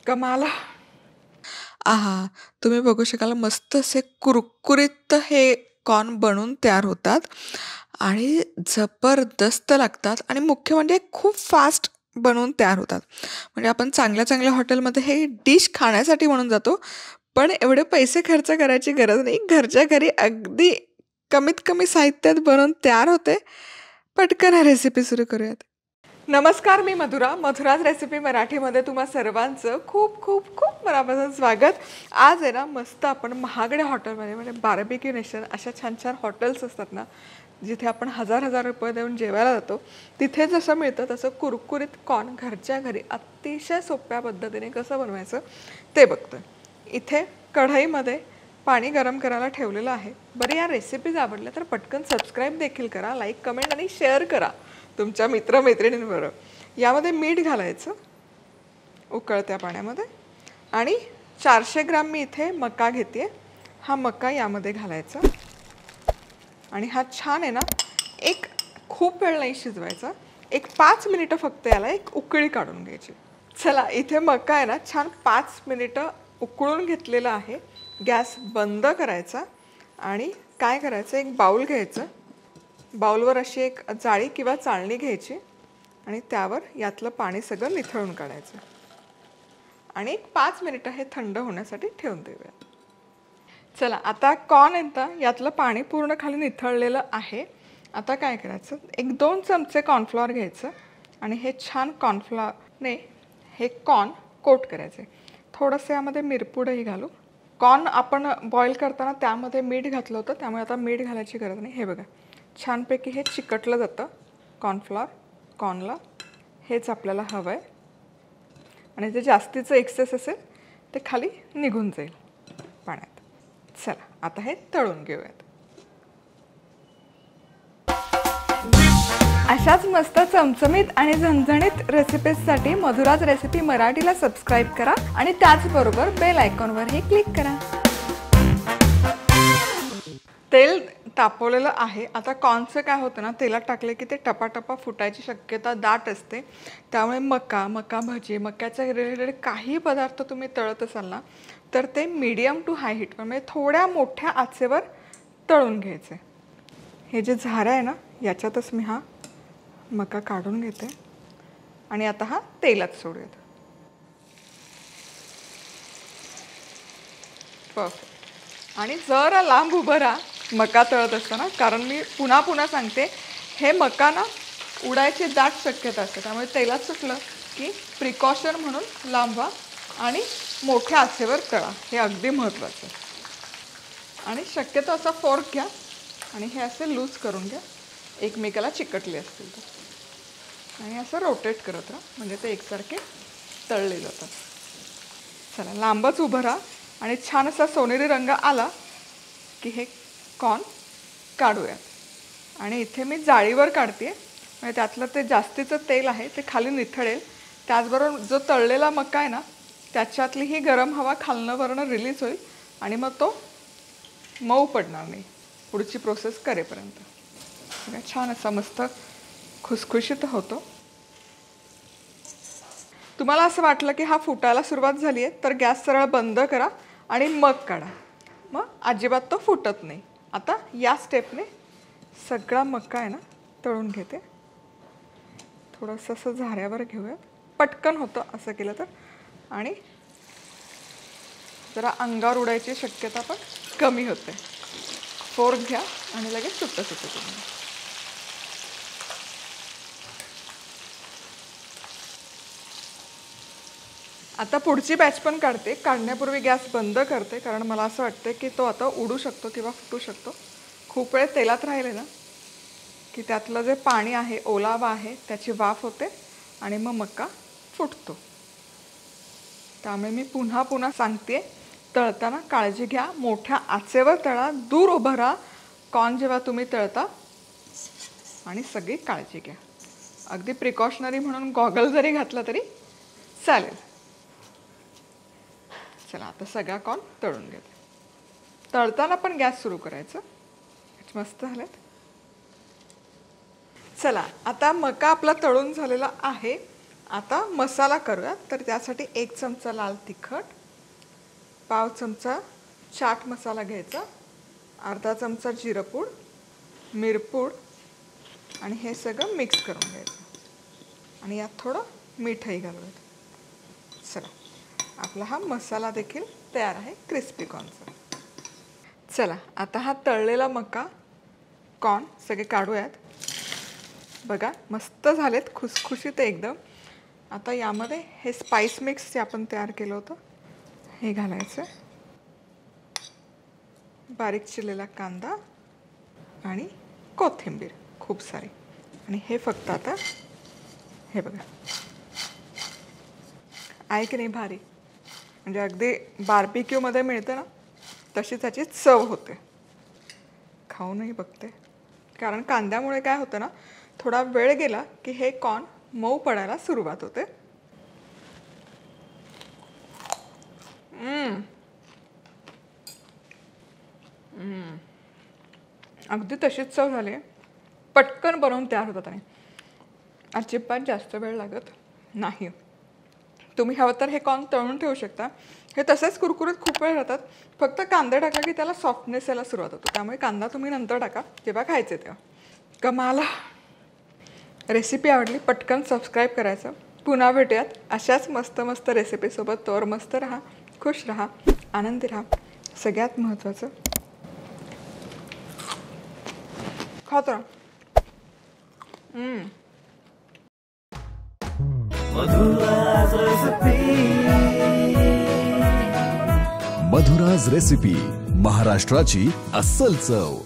कमाल. आहा, तुम्ही बघू शकाल मस्त असे कुरकुरीत हे कॉर्न बनून तयार होतात आणि जबरदस्त लागतात आणि मुख्य म्हणजे खूप फास्ट बनवून तयार होतात. म्हणजे आपण चांगल्या चांगल्या हॉटेलमध्ये हे डिश खाण्यासाठी म्हणून जातो, पण एवढे पैसे खर्च करायची गरज नाही. घरच्या घरी अगदी कमीत कमी साहित्यात बनवून तयार होते. पटकन हा रेसिपी सुरू करूयात. नमस्कार, मी मधुरा. मधुराज रेसिपी मराठीमध्ये तुम्हा सर्वांचं खूप खूप खूप मनापासून स्वागत. आज आहे ना मस्त आपण महागड्या हॉटेलमध्ये म्हणजे बार्बेक्यू नेशन अशा छान छान हॉटेल्स असतात ना, जिथे आपण हजार हजार रुपये देऊन जेवायला जातो, तिथे जसं मिळतं तसं कुरकुरीत कॉर्न घरच्या घरी अतिशय सोप्या पद्धतीने कसं बनवायचं ते बघतोय. इथे कढईमध्ये पाणी गरम करायला ठेवलेलं आहे. बरं, या रेसिपीज आवडल्या तर पटकन सबस्क्राईब देखील करा, लाईक, कमेंट आणि शेअर करा तुमच्या मित्रमैत्रिणींबरोबर. यामध्ये मीठ घालायचं उकळत्या पाण्यामध्ये आणि 400 ग्राम मी इथे मका घेते. हा मका यामध्ये घालायचा आणि हा छान आहे ना, एक खूप वेळ नाही शिजवायचा, एक 5 मिनिटं फक्त याला एक उकळी काढून घ्यायची. चला, इथे मका आहे ना छान 5 मिनिटं उकळून घेतलेला आहे. गॅस बंद करायचा आणि काय करायचं, एक बाउल घ्यायचं. बाउलवर अशी एक जाळी किंवा चाळणी घ्यायची आणि त्यावर यातलं पाणी सगळं निथळून काढायचं आणि एक 5 मिनिटं हे थंड होण्यासाठी ठेवून देऊया. चला, आता कॉर्न येतं यातलं पाणी पूर्ण खाली निथळलेलं आहे. आता काय करायचं, एक 2 चमचे कॉर्नफ्लॉवर घ्यायचं आणि हे छान कॉर्नफ्लॉवरने हे कॉर्न कोट करायचे. थोडंसं यामध्ये मिरपूडही घालू. कॉर्न आपण बॉईल करताना त्यामध्ये मीठ घातलं होतं, त्यामुळे आता मीठ घालायची गरज नाही. हे बघा, छानपैकी हे चिकटलं जातं कॉर्नफ्लॉवर कॉर्नला. हेच आपल्याला हवं आहे आणि जे जास्तीचं एक्सेस असेल ते खाली निघून जाईल पाण्यात. चला, आता हे तळून घेऊयात. अशाच मस्त चमचमीत आणि झणझणीत रेसिपीजसाठी मधुराज रेसिपी मराठीला सबस्क्राईब करा आणि त्याचबरोबर बेल आयकॉनवरही क्लिक करा. तेल तापवलेलं आहे. आता कॉर्नचं काय होतं ना, तेलात टाकले की ते टपाटपा फुटायची शक्यता दाट असते. त्यामुळे मका भजी, मक्याच्या रिलेटेड काही पदार्थ तुम्ही तळत असाल ना, तर ते मीडियम टू हाय हीट म्हणजे थोड्या मोठ्या आचेवर तळून घ्यायचे. हे जे झारं आहे ना, याच्यातच मी हा मका काढून घेते आणि आता हा तेलात सोडूयात. परफेक्ट. आणि जरा लांब उभं राहा मका तळत असताना, कारण मी पुन्हा पुन्हा सांगते, हे मका ना उडायची दाट शक्यता असते. त्यामुळे तेलात सुटलं की प्रिकॉशन म्हणून लांब व्हा आणि मोठ्या आचेवर तळा, हे अगदी महत्त्वाचं. आणि शक्यतो असा फोर्क घ्या आणि हे असे लूज करून घ्या, एकमेकाला चिकटले असतील तर, आणि असं रोटेट करत राहा म्हणजे ते एकसारखे तळले जातात. चला, लांबच उभं राहा आणि छान असा सोनेरी रंग आला की हे कॉर्न काढूयात. आणि इथे मी जाळीवर काढते म्हणजे त्यातलं ते जास्तीचं तेल आहे ते खाली निथळेल. त्याचबरोबर जो तळलेला मका आहे ना, त्याच्यातली ही गरम हवा खालनं वरनं रिलीज होईल आणि मग तो मऊ पडणार नाही पुढची प्रोसेस करेपर्यंत. छान असा मस्त खुसखुशीत होतो. तुम्हाला असं वाटलं की हा फुटायला सुरुवात झाली आहे तर गॅस सरळ बंद करा आणि मग काढा. मग अजिबात तो फुटत नाही. आता या स्टेपने सगळा मका आहे ना तळून घेते. थोडंसं असं झाऱ्यावर घेऊया, पटकन होतं असं केलं तर, आणि जरा अंगावर उडायची शक्यता पण कमी होते. फोर्क घ्या आणि लगेच सुट्टं सुट्टं करून. आता पुढची बॅच पण काढते. काढण्यापूर्वी गॅस बंद करते, कारण मला असं वाटतं की तो आता उडू शकतो किंवा फुटू शकतो. खूप वेळ तेलात राहिले ना की त्यातलं जे पाणी आहे, ओलावा आहे, त्याची वाफ होते आणि मग मका फुटतो. त्यामुळे मी पुन्हा पुन्हा सांगते, तळताना काळजी घ्या, मोठ्या आचेवर तळा, दूर उभं राहा कॉर्न जेव्हा तुम्ही तळता, आणि सगळी काळजी घ्या. अगदी प्रिकॉशनरी म्हणून गॉगल जरी घातला तरी चालेल. चला, आता सगळा कॉर्न तळून घेते. तळताना पण गॅस सुरू करायचं. मस्त झालेत. चला, आता मका आपला तळून झालेला आहे. आता मसाला करूया. तर त्यासाठी 1 चमचा लाल तिखट, पाव चमचा चाट मसाला घ्यायचा, अर्धा चमचा जिरपूड, मिरपूड आणि हे सगळं मिक्स करून घ्यायचं आणि यात थोडं मीठही घालूयात. चला, आपला हा मसाला देखील तयार आहे क्रिस्पी कॉर्नचा. चला, आता हा तळलेला मका कॉर्न सगळे काढूयात. बघा मस्त झालेत, खुसखुशीत एकदम. आता यामध्ये हे स्पाइस मिक्स जे आपण तयार केलं होतं हे घालायचं, बारीक चिरलेला कांदा आणि कोथिंबीर खूप सारी. आणि हे फक्त आता हे बघा आहे की नाही भारी, म्हणजे अगदी बार्बिक्यूमध्ये मिळतं ना तशी त्याची चव होते. खाऊनही बघते, कारण कांद्यामुळे काय होतं ना, थोडा वेळ गेला की हे कॉर्न मऊ पडायला सुरुवात होते. अगदी तशीच चव झाली. पटकन बनवून तयार होतात आणि अजिबात जास्त वेळ लागत नाही. तुम्ही हवं तर हे कॉर्न तळून ठेवू शकता. हे तसेच कुरकुरीत खूप वेळ राहतात. फक्त कांदा टाकला की त्याला सॉफ्टनेस यायला सुरुवात होतो. त्यामुळे कांदा तुम्ही नंतर टाका जेव्हा खायचे तेव्हा. कमाल. रेसिपी आवडली पटकन सबस्क्राईब करायचं. पुन्हा भेटूयात अशाच मस्त मस्त रेसिपीसोबत. तोवर मस्त राहा, खुश राहा, आनंदी राहा. सगळ्यात महत्त्वाचं खात राहा. मधुराज रेसिपी, महाराष्ट्राची अस्सल चव.